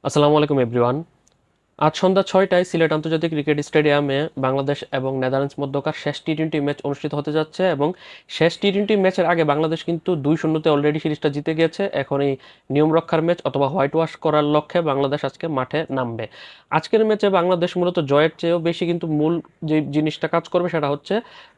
আসসালামু আলাইকুম এভরিওয়ান। আজ সন্ধ্যা ৬টায় সিলেট আন্তর্জাতিক ক্রিকেট স্টেডিয়ামে বাংলাদেশ এবং নেদারল্যান্ডস মধ্যকার শেষ টি-টোয়েন্টি ম্যাচ অনুষ্ঠিত হতে যাচ্ছে এবং শেষ টি-টোয়েন্টি ম্যাচের আগে বাংলাদেশ কিন্তু ২-০-তে অলরেডি সিরিজটা জিতে গিয়েছে। এখন এই নিয়ম রক্ষার ম্যাচ অথবা হোয়াইট ওয়াশ করার লক্ষ্যে বাংলাদেশ আজকে মাঠে নামবে। আজকের ম্যাচে বাংলাদেশ মূলত জয়ের চেয়েও বেশি কিন্তু মূল যে জিনিসটা কাজ করবে সেটা হচ্ছে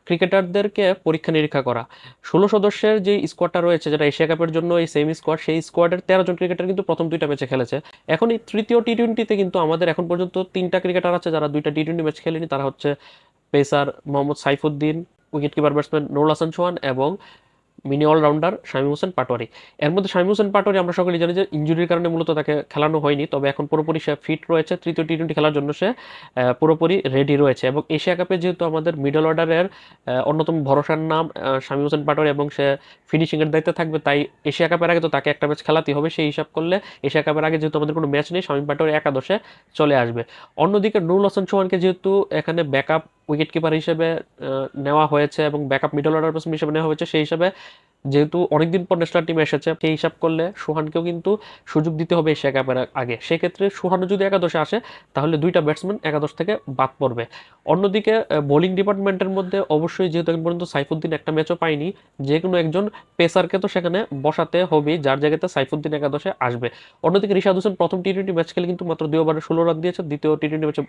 ক্রিকেটারদেরকে পরীক্ষা নিরীক্ষা করা। ১৬ সদস্যের যে স্কোয়াডটা রয়েছে, যেটা এশিয়া কাপের জন্য এই সেম স্কোয়াড, সেই স্কোয়াডের ১৩ জন ক্রিকেটার কিন্তু প্রথম দুইটা ম্যাচে খেলেছে। এখন এই তৃতীয় টি-টোয়েন্টিতে কিন্তু আমাদের এখন পর্যন্ত তিনটা ক্রিকেটার আছে যারা দুইটা টি-টোয়েন্টি ম্যাচ খেলেনি। তারা হচ্ছে pacer Mohammad Saifuddin, wicket keeper batsman Nurul Hasan Sohan এবং মিনি অলরাউন্ডার শামীম হোসেন পাটোয়ারি। এর মধ্যে শামীম হোসেন পাটোয়ারি আমরা সকলেই জানি যে ইনজুরির কারণে মূলত তাকে খেলানো হয়নি, তবে এখন পুরোপুরি সে ফিট রয়েছে। তৃতীয় টি-টোয়েন্টি খেলার জন্য সে পুরোপুরি রেডি রয়েছে এবং এশিয়া কাপে যেহেতু আমাদের মিডল অর্ডারের অন্যতম ভরসার নাম শামীম হোসেন পাটোয়ারি এবং সে ফিনিশিংয়ের দায়িত্বে থাকবে, তাই এশিয়া কাপের আগে তো তাকে একটা ম্যাচ খেলাতেই হবে। সেই হিসাব করলে এশিয়া কাপের আগে যেহেতু আমাদের কোনো ম্যাচ নেই, শামীম পাটোয়ারি একাদশে চলে আসবে। অন্যদিকে নুরুল হাসান সোহানকে যেহেতু এখানে ব্যাকআপ উইকেট কিপার হিসেবে নেওয়া হয়েছে এবং ব্যাকআপ মিডল অর্ডার ব্যাটসম্যান হিসেবে নেওয়া হয়েছে, সেই হিসাবে যেহেতু অনেকদিন পর ন্যাশনাল টিমে এসেছে, সেই হিসাব করলে সোহানকেও কিন্তু সুযোগ দিতে হবে এশিয়া কাপের আগে। সেক্ষেত্রে সোহানও যদি একাদশে আসে তাহলে দুইটা ব্যাটসম্যান একাদশ থেকে বাদ পড়বে। অন্যদিকে বোলিং ডিপার্টমেন্টের মধ্যে অবশ্যই যেহেতু এখন পর্যন্ত সাইফুদ্দিন একটা ম্যাচও পায়নি, যে কোনো একজন পেসারকে তো সেখানে বসাতে হবেই, যার জায়গাতে সাইফুদ্দিন একাদশে আসবে। অন্যদিকে রিশাদ হোসেন প্রথম টি-টোয়েন্টি ম্যাচ খেলে কিন্তু মাত্র ২ ওভারে ১৬ রান দিয়েছে, দ্বিতীয় টি-টোয়েন্টি ম্যাচে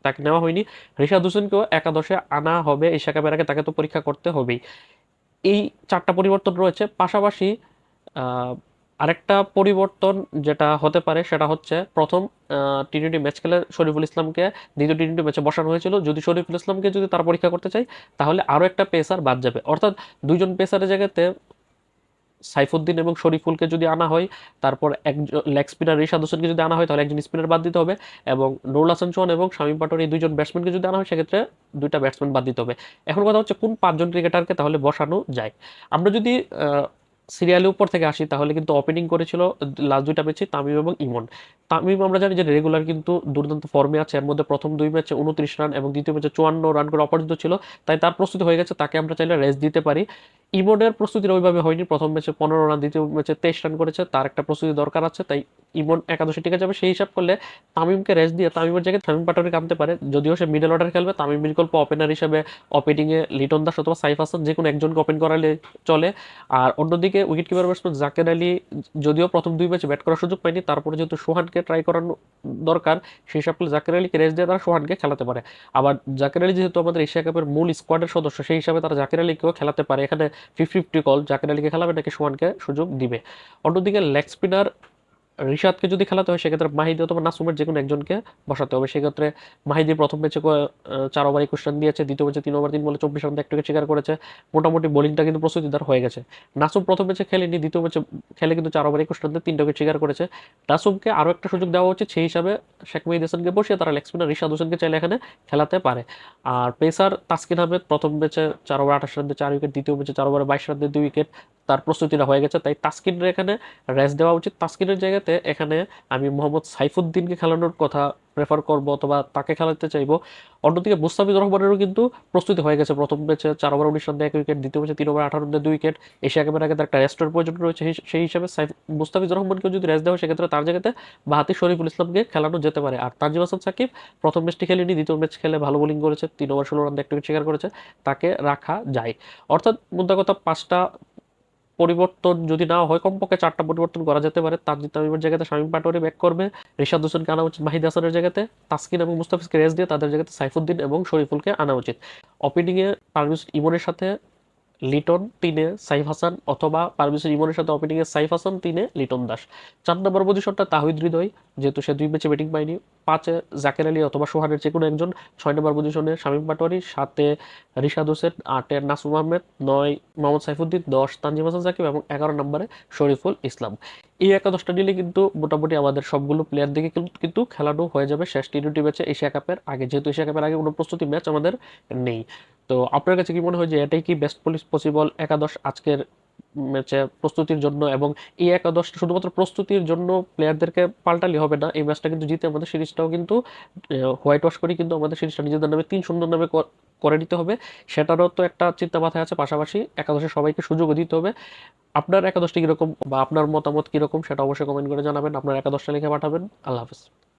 তাকে নেওয়া হয়নি। রিশাদ হোসেনকেও একাদশে আনা হবে এশিয়া কাপের আগে, তাকে তো পরীক্ষা করতে হবেই। এই ৪টা পরিবর্তন রয়েছে। পাশাপাশি আহ, আরেকটা পরিবর্তন যেটা হতে পারে সেটা হচ্ছে প্রথম টি-টোয়েন্টি ম্যাচ খেলে শরীফুল ইসলামকে দ্বিতীয় টি-টোয়েন্টি ম্যাচে বসানো হয়েছিল। যদি শরীফুল ইসলামকে যদি তারা পরীক্ষা করতে চায় তাহলে আরও একটা পেসার বাদ যাবে, অর্থাৎ দুইজন পেসারের জায়গাতে সাইফুদ্দিন এবং শরীফুলকে যদি আনা হয়, তারপর একজন লেগ স্পিনার রিশাদ হোসেনকে যদি আনা হয় তাহলে একজন স্পিনার বাদ দিতে হবে, এবং নুরুল হাসান চৌহান এবং শামীম পাটোয়ারি এই দুইজন ব্যাটসম্যানকে যদি আনা হয় সেক্ষেত্রে দুইটা ব্যাটসম্যান বাদ দিতে হবে। এখন কথা হচ্ছে কোন পাঁচজন ক্রিকেটারকে তাহলে বসানো যায়। আমরা যদি সিরিয়ালের উপর থেকে আসি তাহলে কিন্তু ওপেনিং করেছিল লাস্ট দুইটা ম্যাচে তামিম এবং ইমন। তামিম আমরা জানি যে রেগুলার কিন্তু দুর্দান্ত ফর্মে আছে, এর মধ্যে প্রথম দুই ম্যাচে ২৯ রান এবং দ্বিতীয় ম্যাচে ৫৪ রান করে অপরাজিত ছিল, তাই তার প্রস্তুতি হয়ে গেছে, তাকে আমরা চাইলে রেস্ট দিতে পারি। ইমনের প্রস্তুতির ওইভাবে হয়নি, প্রথম ম্যাচে ১৫ রান, দ্বিতীয় ম্যাচে ২৩ রান করেছে, তার একটা প্রস্তুতি দরকার আছে, তাই ইমন একাদশে টিকে যাবে। সেই হিসাব করলে তামিমকে রেস্ট দিয়ে তামিমের জায়গায় শামীম পাটোয়ারি নামতে পারে, যদিও সে মিডল অর্ডার খেলবে। তামিম বিকল্প ওপেনার হিসেবে ওপেনিংয়ে লিটন দাস অথবা সাইফ হাসান যে কোনো একজনকে ওপেন করালে চলে। আর অন্যদিকে wicket keeper batsman Jaker Ali যদিও প্রথম দুই ম্যাচে ব্যাট করার সুযোগ পায়নি, তারপরে যেহেতু সোহানকে ট্রাই করানো দরকার, সেই হিসাব করলে জাকের আলীকে রেস্ট দিয়ে তারা সোহানকে খেলাতে পারে। আবার জাকের আলী যেহেতু আমাদের এশিয়া কাপের মূল স্কোয়াডের সদস্য, সেই হিসাবে তারা জাকের আলীকেও খেলাতে পারে। এখানে 50-50 কল, জাকের আলীকে খেলাবে নাকি সোহানকে সুযোগ দিবে। অন্যদিকে লেগ স্পিনার রিশাদকে যদি খেলাতে হয় সেক্ষেত্রে মাহিদি অথবা নাসুমের যে কোনো একজনকে বসাতে হবে। সেক্ষেত্রে মাহিদি প্রথম ম্যাচে ৪ ওভার ২১ রান দিয়েছে, দ্বিতীয় ম্যাচে ৩ ওভার ৩ বলে ২৪ রান একটা উইকেট শিকার করেছে। মোটামুটি বোলিংটা কিন্তু প্রস্তুতিদার হয়ে গেছে। নাসুম প্রথম ম্যাচে খেলেনি, দ্বিতীয় ম্যাচে খেলে কিন্তু ৪ ওভার ২১ রান দিয়ে ৩টা উইকেট শিকার করেছে। নাসুমকে আরও একটা সুযোগ দেওয়া উচিত, সেই হিসাবে শেখ মেহেদী হাসানকে বসিয়ে তারা লেগ স্পিনার রিশাদ হোসেনকে চাইলে এখানে খেলাতে পারে। আর পেসার তাসকিন আহমেদ প্রথম ম্যাচে ৪ ওভার ২৮ রান দিয়ে ৪ উইকেট, দ্বিতীয় ম্যাচে ৪ ওভার ২২ রান দিয়ে ২ উইকেট, তার প্রস্তুতিটা হয়ে গেছে, তাই তাসকিনের এখানে রেস্ট দেওয়া উচিত। তাসকিনের জায়গাতে এখানে আমি মোহাম্মদ সাইফুদ্দিনকে খেলানোর কথা প্রেফার করব অথবা তাকে খেলাতে চাইবো। অন্যদিকে মুস্তাফিজুর রহমানেরও কিন্তু প্রস্তুতি হয়ে গেছে, প্রথম ম্যাচে ৪ ওভার ১৯ রান দিয়ে ১ উইকেট, দ্বিতীয় ম্যাচে ৩ ওভার ১৮ রান দিয়ে ২ উইকেট। এশিয়া কাপের আগে তার একটা রেস্টের প্রয়োজন রয়েছে, সেই হিসাবে মুস্তাফিজুর রহমানকেও যদি রেস্ট দেওয়া হয় সেক্ষেত্রে তার জায়গাতে বাহাতি শরীফুল ইসলামকে খেলানো যেতে পারে। আর তানজিম হাসান সাকিব প্রথম ম্যাচটি খেলেনি, দ্বিতীয় ম্যাচ খেলে ভালো বোলিং করেছে, ৩ ওভার ১৬ রান দিয়ে ১ উইকেট শিকার করেছে, তাকে রাখা যায়। অর্থাৎ মোদ্দা কথা ৫টা পরিবর্তন যদি না হয় কমপক্ষে ৪টা পরিবর্তন করা যেতে পারে। তানজিদ তামিমের জায়গাতে শামীম পাটোয়ারি ব্যাক করবে, রিশাদ হোসেনকে আনা উচিত মাহিদ হাসানের জায়গাতে, তাসকিন এবং মুস্তাফিজকে রেস্ট দিয়ে তাদের জায়গাতে সাইফুদ্দিন এবং শরীফুলকে আনা উচিত। ওপেনিংয়ে পারভেজ ইমনের সাথে লিটন, ৩-এ সাইফ হাসান, অথবা পারভেজ ইমনের সাথে ওপেনিংয়ে সাইফ হাসান, ৩-এ লিটন দাস। ৪ নম্বর পজিশনটা তাহিদ হৃদয়, যেহেতু সে ২ ম্যাচে ব্যাটিং পায়নি। ৫-এ জাকের আলী অথবা সোহানের যে কোনো একজন। ৬ নম্বর পজিশনে শামীম পাটোয়ারি, ৭-এ রিশাদ হোসেন, 8-এ নাসুম আহমেদ, ৯ মোহাম্মদ সাইফুদ্দিন, ১০ তানজিম হাসান সাকিব এবং ১১ নম্বরে শরীফুল ইসলাম। এই একাদশটা নিলে কিন্তু মোটামুটি আমাদের সবগুলো প্লেয়ার দিকে কিন্তু খেলানো হয়ে যাবে শেষ টি-টোয়েন্টি ম্যাচে এশিয়া কাপের আগে, যেহেতু এশিয়া কাপের আগে কোনো প্রস্তুতি ম্যাচ আমাদের নেই। তো আপনার কাছে কি মনে হয় যে এটাই কি বেস্ট পসিবল একাদশ আজকের ম্যাচে প্রস্তুতির জন্য? এবং এই একাদশটা শুধুমাত্র প্রস্তুতির জন্য প্লেয়ারদেরকে পাল্টালে হবে না, এই ম্যাচটা কিন্তু জিতে আমাদের সিরিজটাও কিন্তু হোয়াইট ওয়াশ করে কিন্তু আমাদের সিরিজটা নিজেদের নামে ৩-০ নামে করে নিতে হবে, সেটারও তো একটা চিন্তা মাথায় আছে। পাশাপাশি একাদশে সবাইকে সুযোগও দিতে হবে। আপনার একাদশটি কীরকম বা আপনার মতামত কীরকম সেটা অবশ্যই কমেন্ট করে জানাবেন। আপনার একাদশটা লিখে পাঠাবেন। আল্লাহ হাফেজ।